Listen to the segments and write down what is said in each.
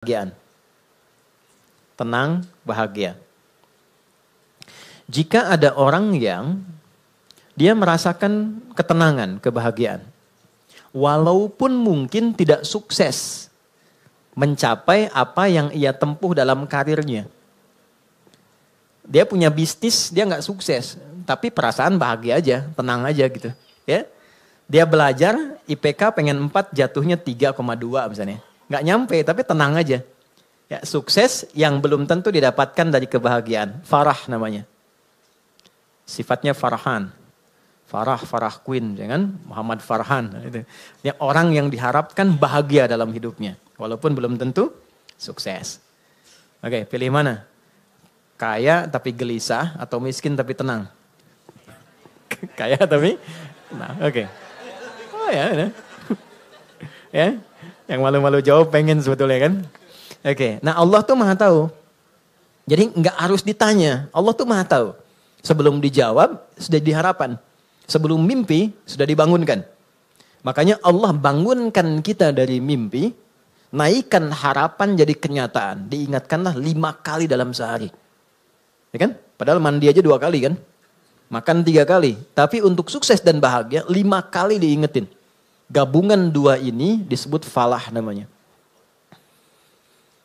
kebahagiaan. Tenang, bahagia. Jika ada orang yang dia merasakan ketenangan, kebahagiaan, walaupun mungkin tidak sukses mencapai apa yang ia tempuh dalam karirnya. Dia punya bisnis, dia nggak sukses, tapi perasaan bahagia aja, tenang aja gitu. Ya, dia belajar IPK pengen 4, jatuhnya 3,2 misalnya. Nggak nyampe, tapi tenang aja. Ya, sukses yang belum tentu didapatkan dari kebahagiaan. Farah namanya. Sifatnya Farhan. Farah Queen, jangan Muhammad Farhan. Itu. Ya, orang yang diharapkan bahagia dalam hidupnya. Walaupun belum tentu sukses. Oke, pilih mana? Kaya tapi gelisah atau miskin tapi tenang? Kaya tapi tenang, oke. Oh ya. Ya, yang malu-malu jawab pengen sebetulnya kan? Oke, nah Allah tuh maha tahu. Jadi nggak harus ditanya, Allah tuh maha tahu. Sebelum dijawab, sudah diharapan. Sebelum mimpi, sudah dibangunkan. Makanya Allah bangunkan kita dari mimpi, naikkan harapan jadi kenyataan. Diingatkanlah 5 kali dalam sehari. Ya kan? Padahal mandi aja 2 kali kan? Makan 3 kali. Tapi untuk sukses dan bahagia, 5 kali diingetin. Gabungan 2 ini disebut falah namanya.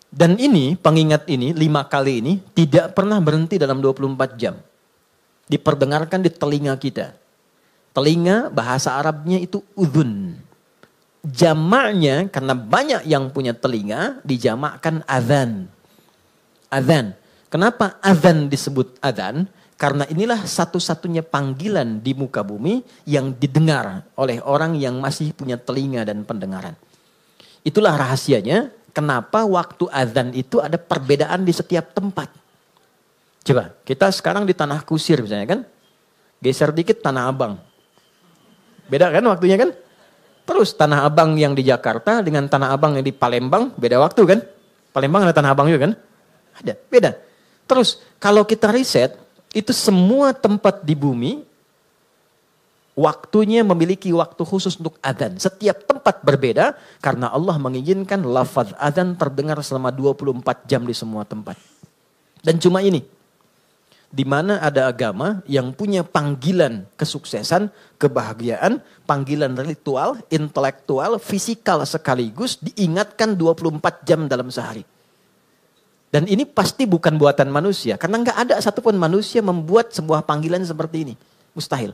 Dan ini, pengingat ini, 5 kali ini, tidak pernah berhenti dalam 24 jam. Diperdengarkan di telinga kita. Telinga bahasa Arabnya itu udhun. Jamaknya, karena banyak yang punya telinga, dijamakkan adhan. Adhan. Kenapa adhan disebut adhan? Karena inilah satu-satunya panggilan di muka bumi yang didengar oleh orang yang masih punya telinga dan pendengaran. Itulah rahasianya kenapa waktu azan itu ada perbedaan di setiap tempat. Coba, kita sekarang di Tanah Kusir misalnya kan. Geser dikit Tanah Abang. Beda kan waktunya kan? Terus Tanah Abang yang di Jakarta dengan Tanah Abang yang di Palembang beda waktu kan? Palembang ada Tanah Abang juga kan? Ada, beda. Terus kalau kita riset, itu semua tempat di bumi, waktunya memiliki waktu khusus untuk adzan. Setiap tempat berbeda, karena Allah mengizinkan lafaz adzan terdengar selama 24 jam di semua tempat. Dan cuma ini, di mana ada agama yang punya panggilan kesuksesan, kebahagiaan, panggilan ritual, intelektual, fisikal sekaligus, diingatkan 24 jam dalam sehari. Dan ini pasti bukan buatan manusia. Karena nggak ada satupun manusia membuat sebuah panggilan seperti ini. Mustahil.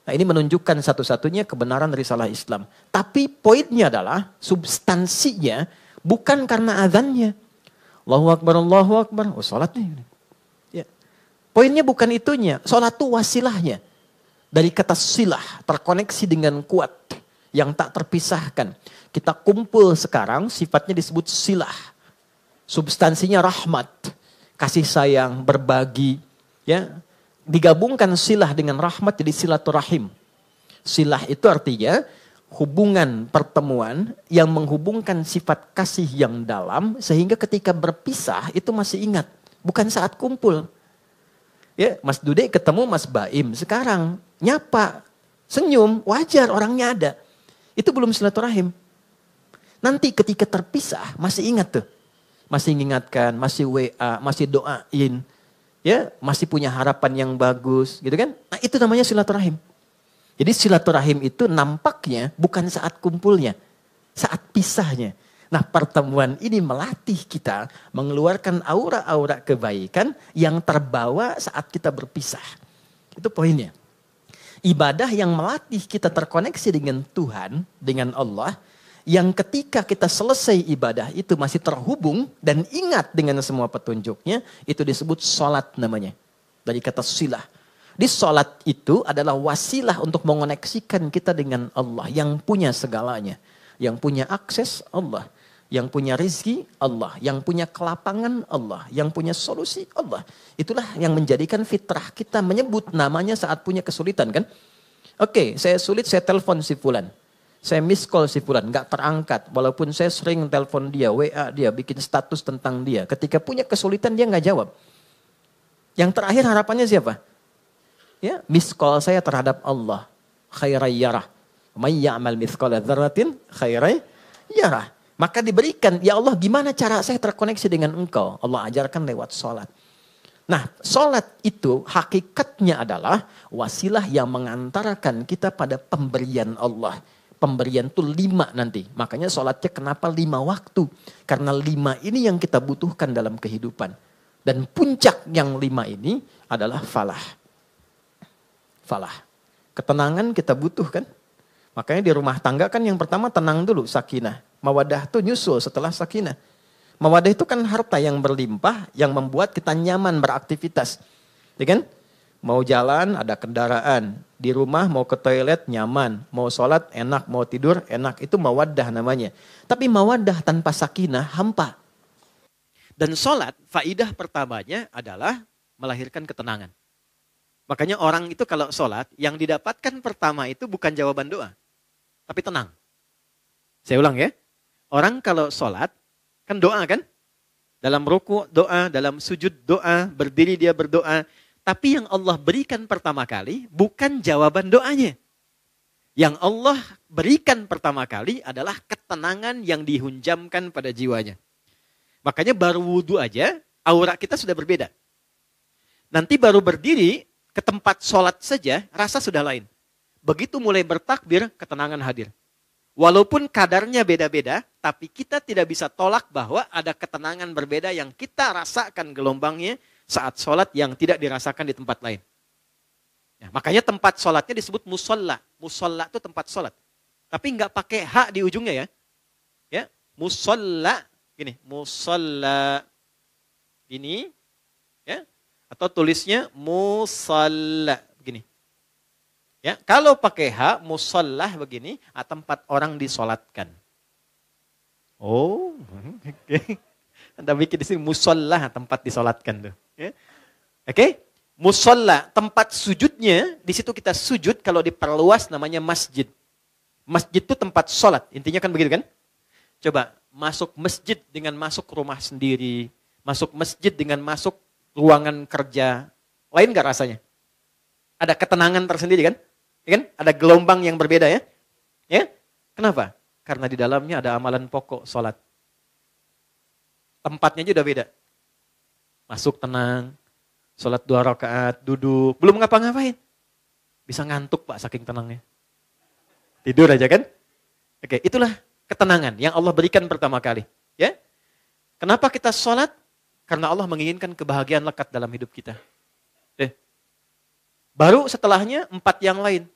Nah ini menunjukkan satu-satunya kebenaran risalah Islam. Tapi poinnya adalah substansinya bukan karena azannya. Allahu Akbar. Oh sholat nih. Ya. Poinnya bukan itunya. Sholat itu wasilahnya. Dari kata silah. Terkoneksi dengan kuat. Yang tak terpisahkan. Kita kumpul sekarang sifatnya disebut silah. Substansinya rahmat, kasih sayang, berbagi, ya. Digabungkan silah dengan rahmat jadi silaturahim. Silah itu artinya hubungan pertemuan yang menghubungkan sifat kasih yang dalam sehingga ketika berpisah itu masih ingat, bukan saat kumpul. Ya, Mas Dude ketemu Mas Baim sekarang nyapa, senyum, wajar orangnya ada. Itu belum silaturahim. Nanti ketika terpisah masih ingat tuh. Masih mengingatkan, masih WA, masih doain, ya, masih punya harapan yang bagus, gitu kan? Nah, itu namanya silaturahim. Jadi silaturahim itu nampaknya bukan saat kumpulnya, saat pisahnya. Nah, pertemuan ini melatih kita mengeluarkan aura-aura kebaikan yang terbawa saat kita berpisah. Itu poinnya. Ibadah yang melatih kita terkoneksi dengan Tuhan, dengan Allah, yang ketika kita selesai ibadah itu masih terhubung dan ingat dengan semua petunjuknya, itu disebut sholat namanya. Dari kata silah. Di sholat itu adalah wasilah untuk mengoneksikan kita dengan Allah yang punya segalanya. Yang punya akses Allah. Yang punya rizki Allah. Yang punya kelapangan Allah. Yang punya solusi Allah. Itulah yang menjadikan fitrah kita menyebut namanya saat punya kesulitan kan. Oke, saya sulit, saya telepon si fulan. Saya miss call si fulan, gak terangkat. Walaupun saya sering telepon dia, WA dia, bikin status tentang dia. Ketika punya kesulitan dia gak jawab. Yang terakhir harapannya siapa? Ya, miss call saya terhadap Allah. Khairai yarah. May ya'mal mithqala dzarratin khairai yarah. Maka diberikan, ya Allah gimana cara saya terkoneksi dengan engkau? Allah ajarkan lewat sholat. Nah, sholat itu hakikatnya adalah wasilah yang mengantarkan kita pada pemberian Allah. Pemberian itu 5 nanti. Makanya sholatnya kenapa 5 waktu? Karena 5 ini yang kita butuhkan dalam kehidupan. Dan puncak yang 5 ini adalah falah. Falah. Ketenangan kita butuhkan. Makanya di rumah tangga kan yang pertama tenang dulu, sakinah. Mawadah itu nyusul setelah sakinah. Mawadah itu kan harta yang berlimpah yang membuat kita nyaman beraktivitas. Ya kan? Mau jalan ada kendaraan. Di rumah mau ke toilet nyaman. Mau sholat enak, mau tidur enak. Itu mawadah namanya. Tapi mawadah tanpa sakinah hampa. Dan sholat faidah pertamanya adalah melahirkan ketenangan. Makanya orang itu kalau sholat yang didapatkan pertama itu bukan jawaban doa. Tapi tenang. Saya ulang ya. Orang kalau sholat kan doa kan? Dalam ruku doa, dalam sujud doa, berdiri dia berdoa. Tapi yang Allah berikan pertama kali bukan jawaban doanya. Yang Allah berikan pertama kali adalah ketenangan yang dihunjamkan pada jiwanya. Makanya baru wudhu aja, aura kita sudah berbeda. Nanti baru berdiri ke tempat sholat saja, rasa sudah lain. Begitu mulai bertakbir, ketenangan hadir. Walaupun kadarnya beda-beda, tapi kita tidak bisa tolak bahwa ada ketenangan berbeda yang kita rasakan gelombangnya saat sholat yang tidak dirasakan di tempat lain. Ya, makanya tempat sholatnya disebut musolla. Musolla itu tempat sholat. Tapi nggak pakai hak di ujungnya ya. Ya, musolla, gini, musolla, gini, ya, atau tulisnya musalla, begini. Ya, kalau pakai hak, musallah begini, tempat orang disolatkan. Oh, oke. Anda bikin di sini musallah, tempat disolatkan tuh. Ya. Oke, musallah, tempat sujudnya, di situ kita sujud kalau diperluas namanya masjid. Masjid itu tempat sholat, intinya kan begitu kan? Coba masuk masjid dengan masuk rumah sendiri, masuk masjid dengan masuk ruangan kerja, lain gak rasanya? Ada ketenangan tersendiri kan? Ya kan? Ada gelombang yang berbeda ya. Ya? Kenapa? Karena di dalamnya ada amalan pokok sholat. Tempatnya juga beda. Masuk tenang, sholat 2 rakaat, duduk, belum ngapa-ngapain. Bisa ngantuk Pak saking tenangnya. Tidur aja kan? Oke, itulah ketenangan yang Allah berikan pertama kali. Ya? Kenapa kita sholat? Karena Allah menginginkan kebahagiaan lekat dalam hidup kita. Baru setelahnya 4 yang lain.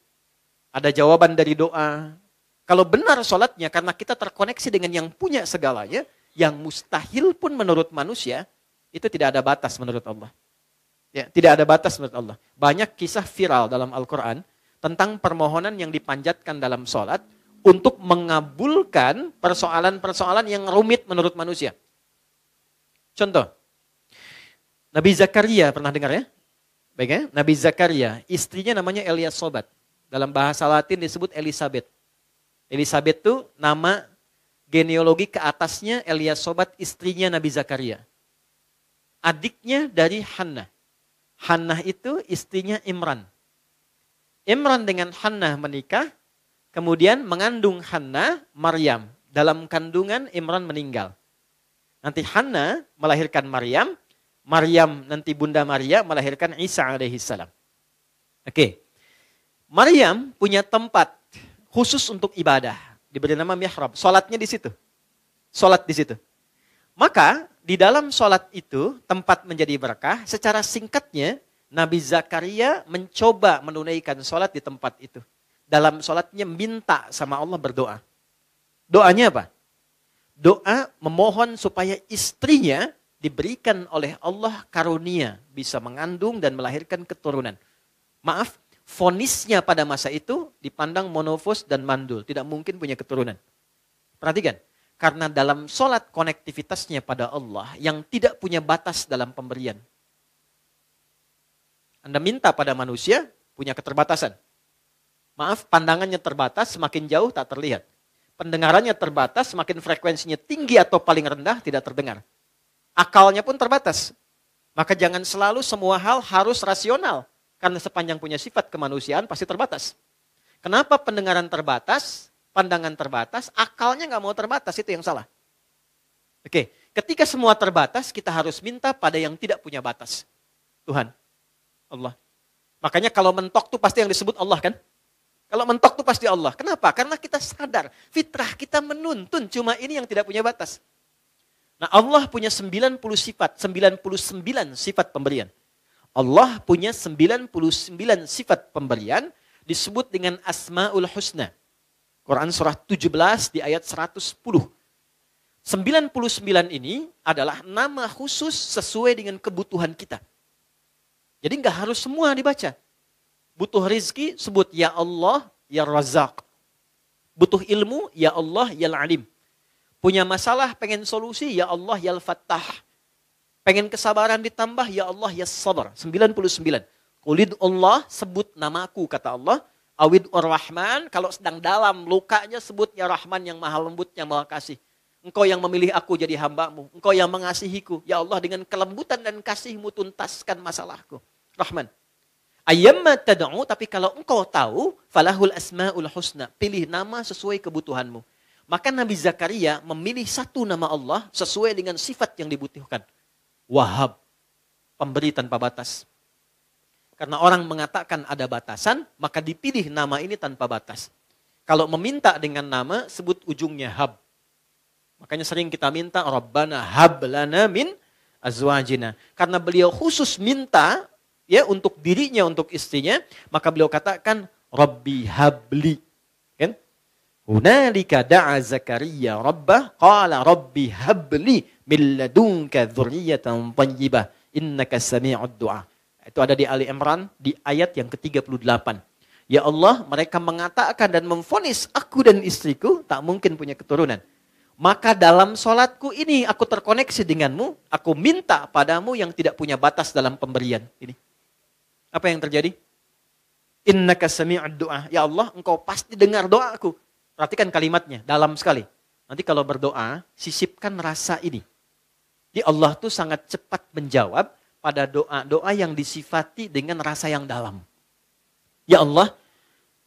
Ada jawaban dari doa. Kalau benar sholatnya karena kita terkoneksi dengan yang punya segalanya, yang mustahil pun menurut manusia, itu tidak ada batas menurut Allah. Ya, tidak ada batas menurut Allah. Banyak kisah viral dalam Al-Quran tentang permohonan yang dipanjatkan dalam sholat untuk mengabulkan persoalan-persoalan yang rumit menurut manusia. Contoh, Nabi Zakaria pernah dengar ya? Baik ya, Nabi Zakaria, istrinya namanya Eliasobat. Dalam bahasa Latin disebut Elizabeth. Elizabeth itu nama genealogi ke atasnya Eliasobat, istrinya Nabi Zakaria. Adiknya dari Hannah. Hannah itu istrinya Imran. Imran dengan Hannah menikah, kemudian mengandung Hannah, Maryam. Dalam kandungan Imran meninggal. Nanti Hannah melahirkan Maryam, Maryam nanti Bunda Maria melahirkan Isa alaihissalam. Oke. Maryam punya tempat khusus untuk ibadah. Diberi nama mihrab. Salatnya di situ. Salat di situ. Maka di dalam salat itu tempat menjadi berkah. Secara singkatnya Nabi Zakaria mencoba menunaikan salat di tempat itu. Dalam salatnya minta sama Allah berdoa. Doanya apa? Doa memohon supaya istrinya diberikan oleh Allah karunia bisa mengandung dan melahirkan keturunan. Maaf, vonisnya pada masa itu dipandang monofos dan mandul, tidak mungkin punya keturunan. Perhatikan, karena dalam sholat konektivitasnya pada Allah yang tidak punya batas dalam pemberian. Anda minta pada manusia punya keterbatasan. Maaf, pandangannya terbatas, semakin jauh tak terlihat. Pendengarannya terbatas, semakin frekuensinya tinggi atau paling rendah tidak terdengar. Akalnya pun terbatas. Maka jangan selalu semua hal harus rasional. Karena sepanjang punya sifat kemanusiaan pasti terbatas. Kenapa pendengaran terbatas? pandangan terbatas, akalnya nggak mau terbatas, itu yang salah. Oke, ketika semua terbatas, kita harus minta pada yang tidak punya batas. Tuhan, Allah. Makanya kalau mentok tuh pasti yang disebut Allah kan? Kalau mentok tuh pasti Allah. Kenapa? Karena kita sadar, fitrah kita menuntun, cuma ini yang tidak punya batas. Nah, Allah punya 99 sifat pemberian. Allah punya 99 sifat pemberian, disebut dengan Asmaul Husna. Quran surah 17 di ayat 110. 99 ini adalah nama khusus sesuai dengan kebutuhan kita. Jadi nggak harus semua dibaca. Butuh rizki, sebut ya Allah, ya Razak. Butuh ilmu, ya Allah, ya Alim. Punya masalah, pengen solusi, ya Allah, ya Fattah. Pengen kesabaran ditambah, ya Allah, ya Sabar. 99. Qulid Allah, sebut namaku, kata Allah. Awid Ar-Rahman, kalau sedang dalam lukanya, sebut ya Rahman yang maha lembut, yang maha kasih. Engkau yang memilih aku jadi hambamu. Engkau yang mengasihiku. Ya Allah, dengan kelembutan dan kasihmu tuntaskan masalahku. Rahman. Ayyamma tad'u, tapi kalau engkau tahu, falahul asmaul husna. Pilih nama sesuai kebutuhanmu. Maka Nabi Zakaria memilih satu nama Allah sesuai dengan sifat yang dibutuhkan. Wahhab, pemberi tanpa batas. Karena orang mengatakan ada batasan, maka dipilih nama ini tanpa batas. Kalau meminta dengan nama, sebut ujungnya hab. Makanya sering kita minta, Rabbana hab lana min azwajina. Karena beliau khusus minta, ya, untuk dirinya, untuk istrinya, maka beliau katakan Rabbi habli. Kan? Hunalika da'a Zakaria rabbah qala Rabbi habli min ladunka dzurriyyatan thayyibah innaka sami'ud du'a. Itu ada di Ali Imran di ayat yang ke-38. Ya Allah, mereka mengatakan dan memvonis aku dan istriku tak mungkin punya keturunan. Maka dalam sholatku ini aku terkoneksi denganmu, aku minta padamu yang tidak punya batas dalam pemberian. Ini. Apa yang terjadi? Innaka sami'ud du'a. Ya Allah, engkau pasti dengar doaku. Perhatikan kalimatnya, dalam sekali. Nanti kalau berdoa, sisipkan rasa ini. Di Allah tuh sangat cepat menjawab pada doa-doa yang disifati dengan rasa yang dalam. Ya Allah,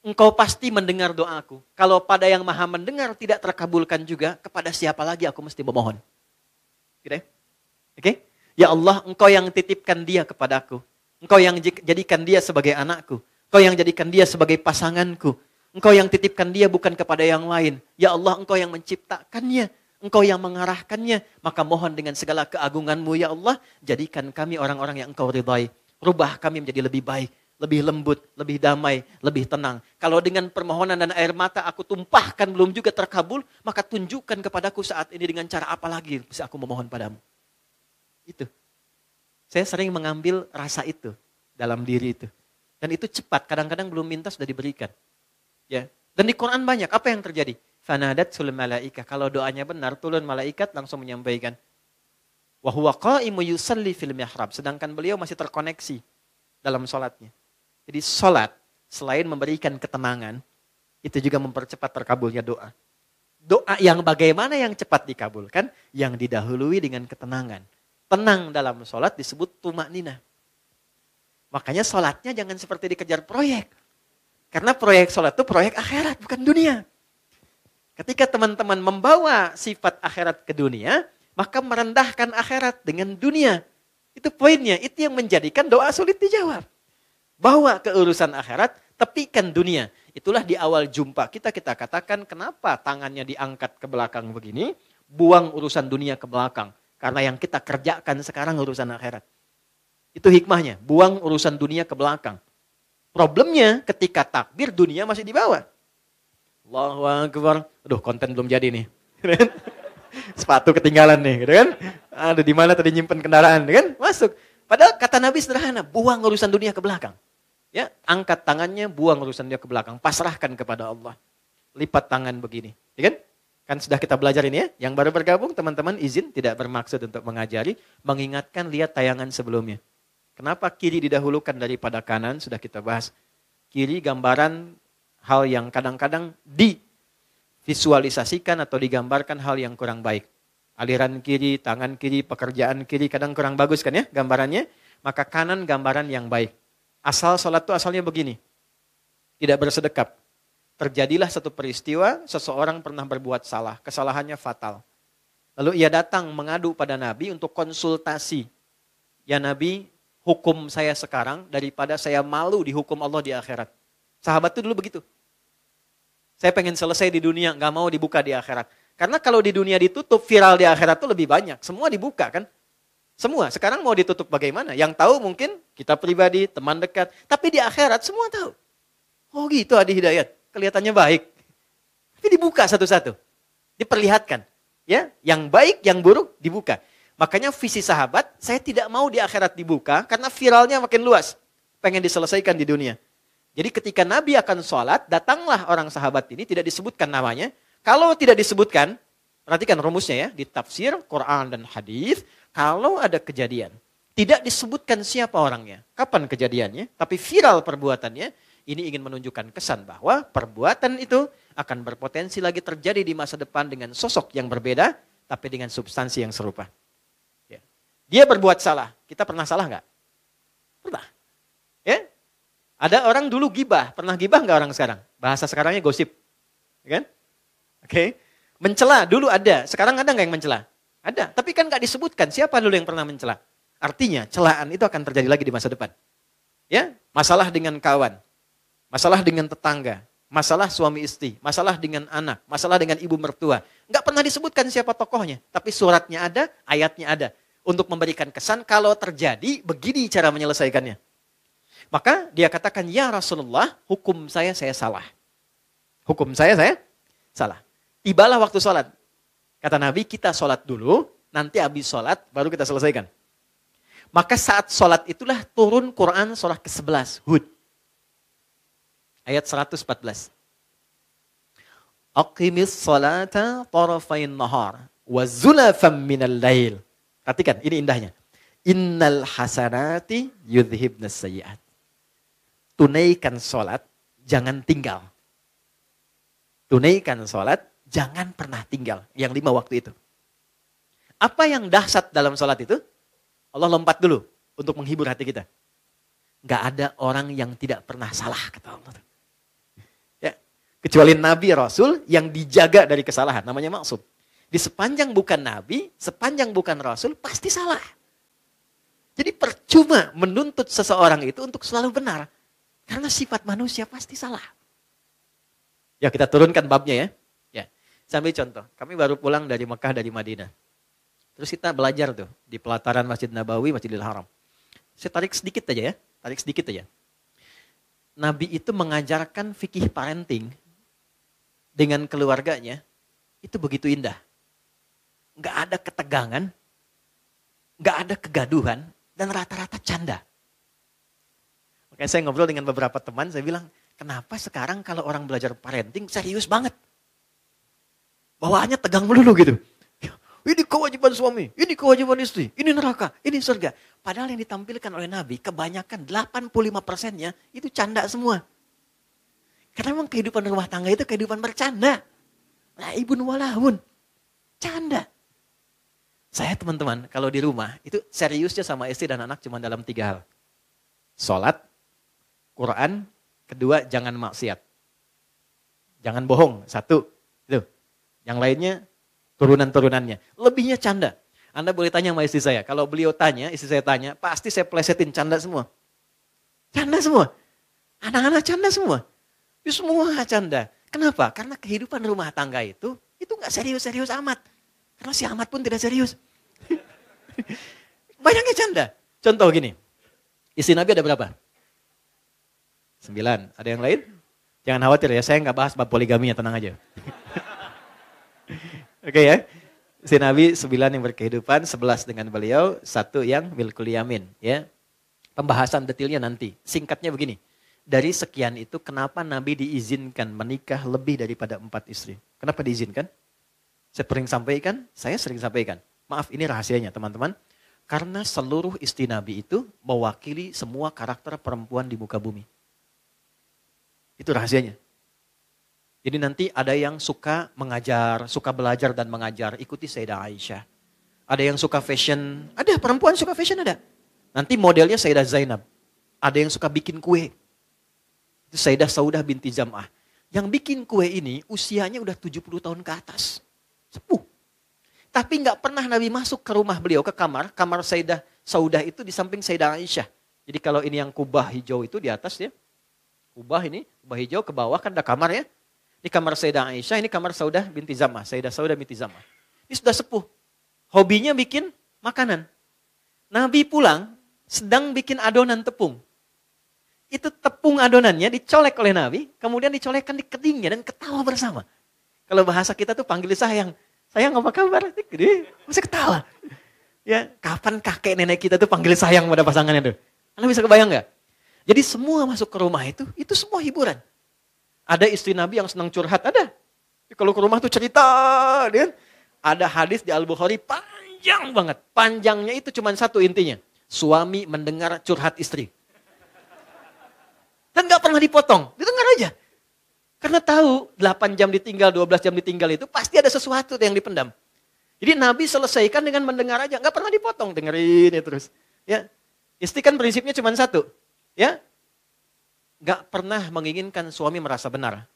engkau pasti mendengar doaku. Kalau pada yang maha mendengar tidak terkabulkan juga, kepada siapa lagi aku mesti memohon? Gitu ya? Oke? Ya Allah, engkau yang titipkan dia kepadaku. Engkau yang jadikan dia sebagai anakku. Engkau yang jadikan dia sebagai pasanganku. Engkau yang titipkan dia bukan kepada yang lain. Ya Allah, engkau yang menciptakannya. Engkau yang mengarahkannya. Maka mohon dengan segala keagunganmu ya Allah, jadikan kami orang-orang yang engkau ridhai. Rubah kami menjadi lebih baik, lebih lembut, lebih damai, lebih tenang. Kalau dengan permohonan dan air mata aku tumpahkan belum juga terkabul, maka tunjukkan kepadaku saat ini dengan cara apa lagi bisa aku memohon padamu. Itu. Saya sering mengambil rasa itu dalam diri itu. Dan itu cepat, kadang-kadang belum minta sudah diberikan. Ya. Dan di Quran banyak, apa yang terjadi? Fanadatsul malaikah, kalau doanya benar, turun malaikat langsung menyampaikan. Wa huwa qa'imu yusalli fil mihrab, sedangkan beliau masih terkoneksi dalam sholatnya. Jadi sholat, selain memberikan ketenangan, itu juga mempercepat terkabulnya doa. Doa yang bagaimana yang cepat dikabulkan? Yang didahului dengan ketenangan. Tenang dalam sholat disebut tumakninah. Makanya sholatnya jangan seperti dikejar proyek. Karena proyek sholat itu proyek akhirat, bukan dunia. Ketika teman-teman membawa sifat akhirat ke dunia, maka merendahkan akhirat dengan dunia. Itu poinnya, itu yang menjadikan doa sulit dijawab. Bawa ke urusan akhirat, tepikan dunia. Itulah di awal jumpa kita katakan kenapa tangannya diangkat ke belakang begini, buang urusan dunia ke belakang. Karena yang kita kerjakan sekarang urusan akhirat. Itu hikmahnya, buang urusan dunia ke belakang. Problemnya ketika takbir dunia masih di bawah. Allahu Akbar. Aduh, konten belum jadi nih. Sepatu ketinggalan nih, gitu kan? Ada di mana tadi nyimpen kendaraan, kan? Masuk. Padahal kata Nabi sederhana, buang urusan dunia ke belakang. Ya, angkat tangannya, buang urusan dunia ke belakang, pasrahkan kepada Allah. Lipat tangan begini, ya kan? Kan sudah kita belajar ini ya. Yang baru bergabung teman-teman izin tidak bermaksud untuk mengajari, mengingatkan lihat tayangan sebelumnya. Kenapa kiri didahulukan daripada kanan sudah kita bahas. Kiri gambaran hal yang kadang-kadang divisualisasikan atau digambarkan hal yang kurang baik. Aliran kiri, tangan kiri, pekerjaan kiri kadang kurang bagus kan ya gambarannya. Maka kanan gambaran yang baik. Asal sholat itu asalnya begini. Tidak bersedekap. terjadilah satu peristiwa, seseorang pernah berbuat salah, kesalahannya fatal. Lalu ia datang mengadu pada Nabi untuk konsultasi. Ya Nabi, hukum saya sekarang daripada saya malu dihukum Allah di akhirat. Sahabat itu dulu begitu. Saya pengen selesai di dunia, nggak mau dibuka di akhirat. Karena kalau di dunia ditutup, viral di akhirat itu lebih banyak. Semua dibuka kan? Semua. Sekarang mau ditutup bagaimana? Yang tahu mungkin kita pribadi, teman dekat. Tapi di akhirat semua tahu. Oh gitu Adi Hidayat. Kelihatannya baik. Tapi dibuka satu-satu. Diperlihatkan. Ya, yang baik, yang buruk dibuka. Makanya visi sahabat, saya tidak mau di akhirat dibuka karena viralnya makin luas. Pengen diselesaikan di dunia. Jadi ketika Nabi akan sholat, datanglah orang sahabat ini, tidak disebutkan namanya. Kalau tidak disebutkan, perhatikan rumusnya ya, di tafsir, Quran dan hadis, kalau ada kejadian, tidak disebutkan siapa orangnya, kapan kejadiannya, tapi viral perbuatannya, ini ingin menunjukkan kesan bahwa perbuatan itu akan berpotensi lagi terjadi di masa depan dengan sosok yang berbeda, tapi dengan substansi yang serupa. Ya. Dia berbuat salah, kita pernah salah nggak? Pernah. Ya? Ada orang dulu gibah, pernah gibah nggak orang sekarang? Bahasa sekarangnya gosip, ya kan? Oke. Mencela dulu ada, sekarang ada nggak yang mencela? Ada, tapi kan nggak disebutkan siapa dulu yang pernah mencela. Artinya celaan itu akan terjadi lagi di masa depan. Ya, masalah dengan kawan, masalah dengan tetangga, masalah suami istri, masalah dengan anak, masalah dengan ibu mertua. Nggak pernah disebutkan siapa tokohnya, tapi suratnya ada, ayatnya ada. Untuk memberikan kesan kalau terjadi, begini cara menyelesaikannya. Maka dia katakan, ya Rasulullah, hukum saya salah. Hukum saya salah. Tibalah waktu sholat. Kata Nabi, kita sholat dulu, nanti habis sholat, baru kita selesaikan. Maka saat sholat itulah turun Quran surah ke-11, Hud. Ayat 114. Aqimis sholata tarafain nahar, wa zulafam minal lail. Perhatikan, ini indahnya. Innal hasanati yudhibnas sayyi'at. Tunaikan sholat, jangan tinggal. Tunaikan sholat, jangan pernah tinggal. Yang 5 waktu itu. Apa yang dahsyat dalam sholat itu? Allah lompat dulu untuk menghibur hati kita. Gak ada orang yang tidak pernah salah, kata Allah. Ya, kecuali Nabi Rasul yang dijaga dari kesalahan, namanya maksum. Di sepanjang bukan Nabi, sepanjang bukan Rasul, pasti salah. Jadi percuma menuntut seseorang itu untuk selalu benar. Karena sifat manusia pasti salah. Ya kita turunkan babnya ya. Ya, saya ambil contoh. Kami baru pulang dari Mekah, dari Madinah. Terus kita belajar tuh di pelataran Masjid Nabawi, Masjidil Haram. Saya tarik sedikit aja ya. Nabi itu mengajarkan fikih parenting dengan keluarganya. Itu begitu indah. Gak ada ketegangan, gak ada kegaduhan, dan rata-rata canda. Makanya saya ngobrol dengan beberapa teman, saya bilang, kenapa sekarang kalau orang belajar parenting serius banget? Bawaannya tegang melulu gitu. Ini kewajiban suami, ini kewajiban istri, ini neraka, ini surga. Padahal yang ditampilkan oleh Nabi, kebanyakan 85%-nya itu canda semua. Karena memang kehidupan rumah tangga itu kehidupan bercanda. Laibun walahun. Canda. Saya teman-teman, kalau di rumah, itu seriusnya sama istri dan anak cuma dalam 3 hal. Sholat, Quran, kedua jangan maksiat. Jangan bohong, 1. Itu. Yang lainnya, turunan-turunannya. Lebihnya canda. Anda boleh tanya sama istri saya. Kalau beliau tanya, istri saya tanya, pasti saya plesetin canda semua. Canda semua. Anak-anak canda semua. Itu semua canda. Kenapa? Karena kehidupan rumah tangga itu gak serius-serius amat. Karena si amat pun tidak serius. Banyaknya canda. Contoh gini. Istri Nabi ada berapa? 9. Ada yang lain? Jangan khawatir ya, saya gak bahas bab poligaminya, tenang aja. Oke ya. Si Nabi 9 yang berkehidupan, 11 dengan beliau, 1 yang milkul yamin. Ya. Pembahasan detailnya nanti. Singkatnya begini. Dari sekian itu kenapa Nabi diizinkan menikah lebih daripada 4 istri? Kenapa diizinkan? Saya sering sampaikan. Maaf ini rahasianya teman-teman. Karena seluruh istri Nabi itu mewakili semua karakter perempuan di muka bumi. Itu rahasianya. Jadi nanti ada yang suka mengajar, suka belajar dan mengajar, ikuti Sayyidah Aisyah. Ada yang suka fashion, ada perempuan suka fashion ada. Nanti modelnya Sayyidah Zainab. Ada yang suka bikin kue. Itu Sayyidah Saudah binti Zam'ah. Yang bikin kue ini usianya udah 70 tahun ke atas. Sepuh. Tapi nggak pernah Nabi masuk ke rumah beliau, ke kamar Sayyidah Saudah itu di samping Sayyidah Aisyah. Jadi kalau ini yang kubah hijau itu di atas ya. Kubah hijau ke bawah kan ada kamar ya. Di kamar Sayyidah Aisyah, ini kamar Saudah binti Zamah. Sayyidah Saudah binti Zamah. Ini sudah sepuh. Hobinya bikin makanan. Nabi pulang sedang bikin adonan tepung. Itu tepung adonannya dicolek oleh Nabi, kemudian dicolekkan di kedingnya dan ketawa bersama. Kalau bahasa kita tuh panggil sayang. Sayang apa kabar? Gede, masih ketawa. Ya, kapan kakek nenek kita tuh panggil sayang pada pasangannya tuh? Anda bisa kebayang nggak? Jadi semua masuk ke rumah itu semua hiburan. Ada istri Nabi yang senang curhat, ada. Kalau ke rumah tuh cerita, kan? Ada hadis di Al-Bukhari panjang banget. Panjangnya itu cuma satu intinya. Suami mendengar curhat istri. Dan gak pernah dipotong, didengar aja. Karena tahu 8 jam ditinggal, 12 jam ditinggal itu pasti ada sesuatu yang dipendam. Jadi Nabi selesaikan dengan mendengar aja, gak pernah dipotong, dengerin ya terus. Ya, istri kan prinsipnya cuma satu, ya. Gak pernah menginginkan suami merasa benar.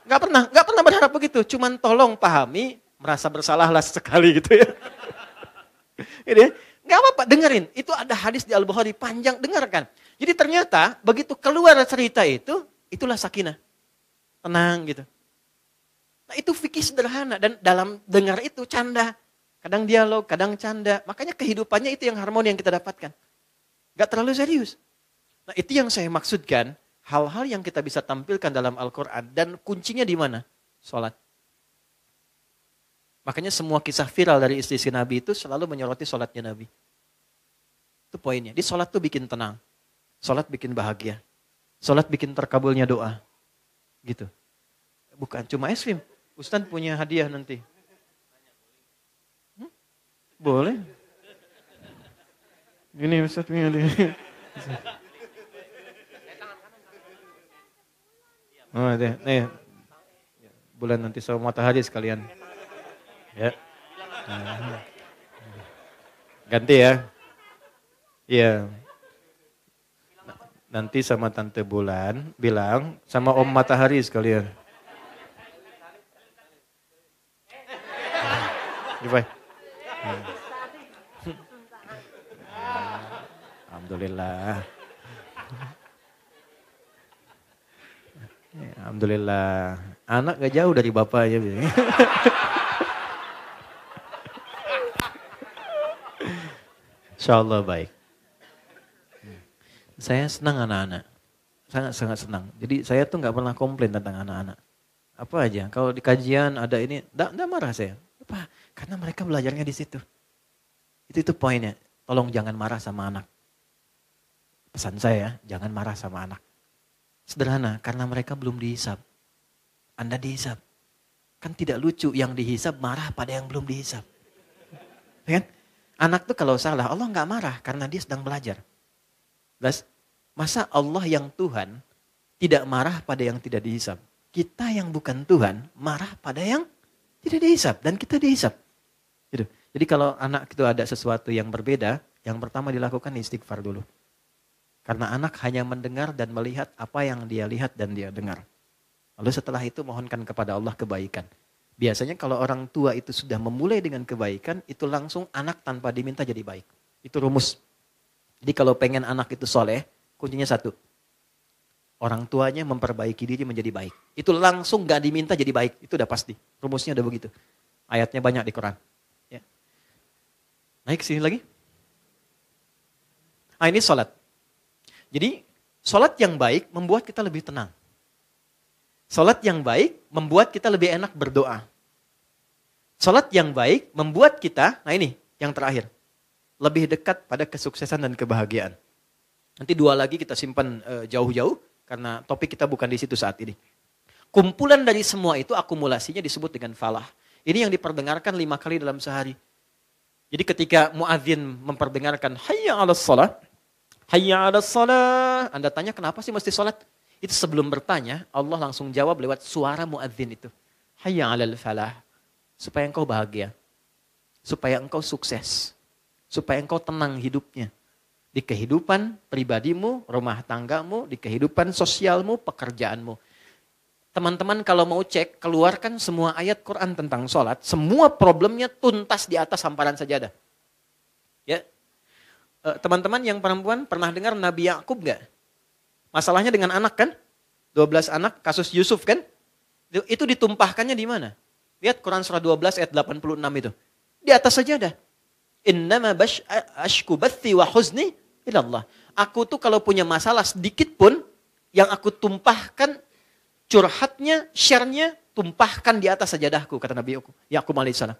Gak pernah berharap begitu. Cuman tolong pahami, merasa bersalahlah sekali gitu ya. Ini, gak apa-apa, dengerin. Itu ada hadis di Al-Bukhari panjang, dengarkan. Jadi ternyata begitu keluar cerita itu, itulah sakinah. Tenang gitu. Nah itu fikih sederhana dan dalam dengar itu canda. Kadang dialog, kadang canda. Makanya kehidupannya itu yang harmoni yang kita dapatkan. Gak terlalu serius. Nah itu yang saya maksudkan, hal-hal yang kita bisa tampilkan dalam Al-Quran dan kuncinya di mana? Salat. Makanya semua kisah viral dari istri Nabi itu selalu menyoroti salatnya Nabi. Itu poinnya. Di salat tuh bikin tenang. Salat bikin bahagia. Salat bikin terkabulnya doa. Gitu. Bukan cuma es krim. Ustaz punya hadiah nanti. Boleh. Gini Ustaz punya hadiah. Oh, nih. Bulan nanti sama matahari sekalian. Ya. Ganti ya. Iya. Nanti sama Tante Bulan bilang sama Om Matahari sekalian. Gimana? Alhamdulillah. Alhamdulillah. Anak gak jauh dari bapaknya. Insyaallah baik. Saya senang anak-anak. Sangat-sangat senang. Jadi saya tuh gak pernah komplain tentang anak-anak. Apa aja. Kalau di kajian ada ini, enggak marah saya. Apa? Karena mereka belajarnya di situ. Itu poinnya. Tolong jangan marah sama anak. Pesan saya, jangan marah sama anak. Sederhana, karena mereka belum dihisab. Anda dihisab. Kan tidak lucu yang dihisab marah pada yang belum dihisab. Kan? Anak tuh kalau salah, Allah gak marah karena dia sedang belajar. Masa Allah yang Tuhan tidak marah pada yang tidak dihisab? Kita yang bukan Tuhan marah pada yang tidak dihisab dan kita dihisab. Gitu. Jadi kalau anak itu ada sesuatu yang berbeda, yang pertama dilakukan istighfar dulu. Karena anak hanya mendengar dan melihat apa yang dia lihat dan dia dengar. Lalu setelah itu mohonkan kepada Allah kebaikan. Biasanya kalau orang tua itu sudah memulai dengan kebaikan, itu langsung anak tanpa diminta jadi baik. Itu rumus. Jadi kalau pengen anak itu soleh, kuncinya satu. Orang tuanya memperbaiki diri menjadi baik. Itu langsung gak diminta jadi baik. Itu udah pasti. Rumusnya udah begitu. Ayatnya banyak di Quran. Ya. Naik sini lagi. Ini sholat. Jadi sholat yang baik membuat kita lebih tenang. Sholat yang baik membuat kita lebih enak berdoa. Sholat yang baik membuat kita, nah ini yang terakhir. Lebih dekat pada kesuksesan dan kebahagiaan. Nanti dua lagi kita simpan jauh-jauh. Karena topik kita bukan di situ saat ini. Kumpulan dari semua itu akumulasinya disebut dengan falah. Ini yang diperdengarkan 5 kali dalam sehari. Jadi ketika muadzin memperdengarkan hayya 'alas shalah, hayya 'alas shalah, Anda tanya kenapa sih mesti salat? Itu sebelum bertanya, Allah langsung jawab lewat suara muadzin itu. Hayya 'alal falah. Supaya engkau bahagia. Supaya engkau sukses. Supaya engkau tenang hidupnya. Di kehidupan pribadimu, rumah tanggamu, di kehidupan sosialmu, pekerjaanmu. Teman-teman kalau mau cek, keluarkan semua ayat Quran tentang sholat. Semua problemnya tuntas di atas hamparan sajadah. Ya, teman-teman yang perempuan pernah dengar Nabi Yakub nggak? Masalahnya dengan anak kan? 12 anak, kasus Yusuf kan? Itu ditumpahkannya di mana? Lihat Quran surah 12 ayat 86 itu. Di atas sajadah. Innama ashku bathi wa huzni ilallah. Aku tuh kalau punya masalah sedikit pun, yang aku tumpahkan, curhatnya, share-nya, tumpahkan di atas sajadahku, kata Nabi Yakub alaihissalam.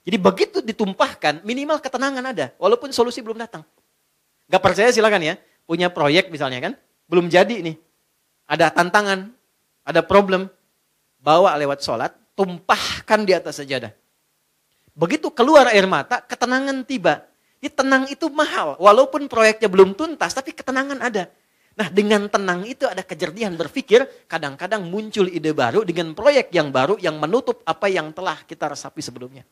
Jadi begitu ditumpahkan, minimal ketenangan ada, walaupun solusi belum datang. Gak percaya silakan ya, punya proyek misalnya kan, belum jadi nih. Ada tantangan, ada problem, bawa lewat sholat, tumpahkan di atas sajadah. Begitu keluar air mata, ketenangan tiba. Ini tenang itu mahal, walaupun proyeknya belum tuntas, tapi ketenangan ada. Nah dengan tenang itu ada kejernihan berpikir, kadang-kadang muncul ide baru dengan proyek yang baru yang menutup apa yang telah kita resapi sebelumnya.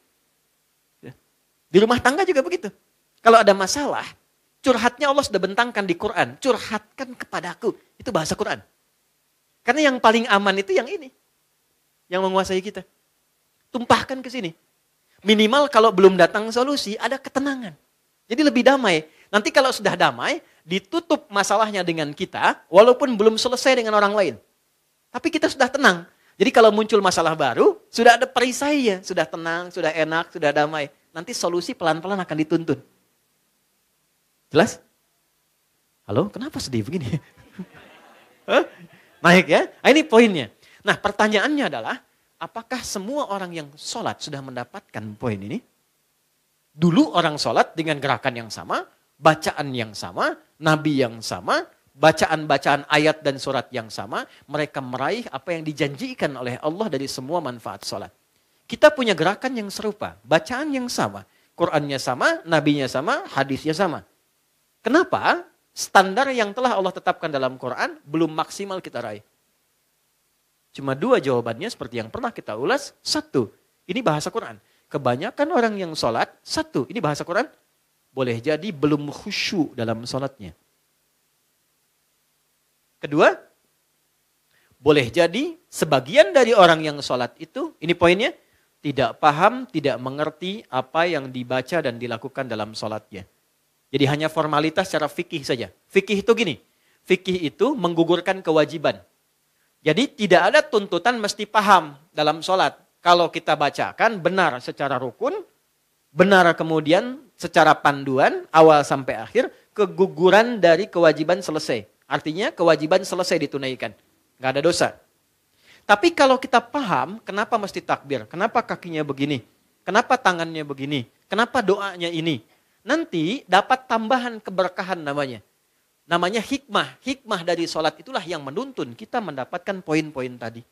Di rumah tangga juga begitu. Kalau ada masalah, curhatnya Allah sudah bentangkan di Quran, curhatkan kepadaku, itu bahasa Quran. Karena yang paling aman itu yang ini, yang menguasai kita. Tumpahkan ke sini. Minimal kalau belum datang solusi, ada ketenangan. Jadi lebih damai. Nanti kalau sudah damai, ditutup masalahnya dengan kita, walaupun belum selesai dengan orang lain. Tapi kita sudah tenang. Jadi kalau muncul masalah baru, sudah ada perisainya. Sudah tenang, sudah enak, sudah damai. Nanti solusi pelan-pelan akan dituntun. Jelas? Halo, kenapa sedih begini? Naik ya? Nah, ini poinnya. Nah pertanyaannya adalah, apakah semua orang yang sholat sudah mendapatkan poin ini? Dulu orang sholat dengan gerakan yang sama, bacaan yang sama, nabi yang sama, bacaan-bacaan ayat dan surat yang sama, mereka meraih apa yang dijanjikan oleh Allah dari semua manfaat sholat. Kita punya gerakan yang serupa, bacaan yang sama, Qur'annya sama, nabinya sama, hadisnya sama. Kenapa? Standar yang telah Allah tetapkan dalam Quran belum maksimal kita raih. Cuma dua jawabannya seperti yang pernah kita ulas. Satu, ini bahasa Quran. Kebanyakan orang yang sholat, satu, ini bahasa Quran, boleh jadi belum khusyuk dalam sholatnya. Kedua, boleh jadi sebagian dari orang yang sholat itu, ini poinnya, tidak paham, tidak mengerti apa yang dibaca dan dilakukan dalam sholatnya. Jadi hanya formalitas secara fikih saja. Fikih itu gini, fikih itu menggugurkan kewajiban. Jadi tidak ada tuntutan mesti paham dalam sholat. Kalau kita bacakan benar secara rukun, benar kemudian secara panduan, awal sampai akhir, keguguran dari kewajiban selesai. Artinya kewajiban selesai ditunaikan. Nggak ada dosa. Tapi kalau kita paham, kenapa mesti takbir? Kenapa kakinya begini? Kenapa tangannya begini? Kenapa doanya ini? Nanti dapat tambahan keberkahan namanya. Namanya hikmah. Hikmah dari sholat itulah yang menuntun kita mendapatkan poin-poin tadi.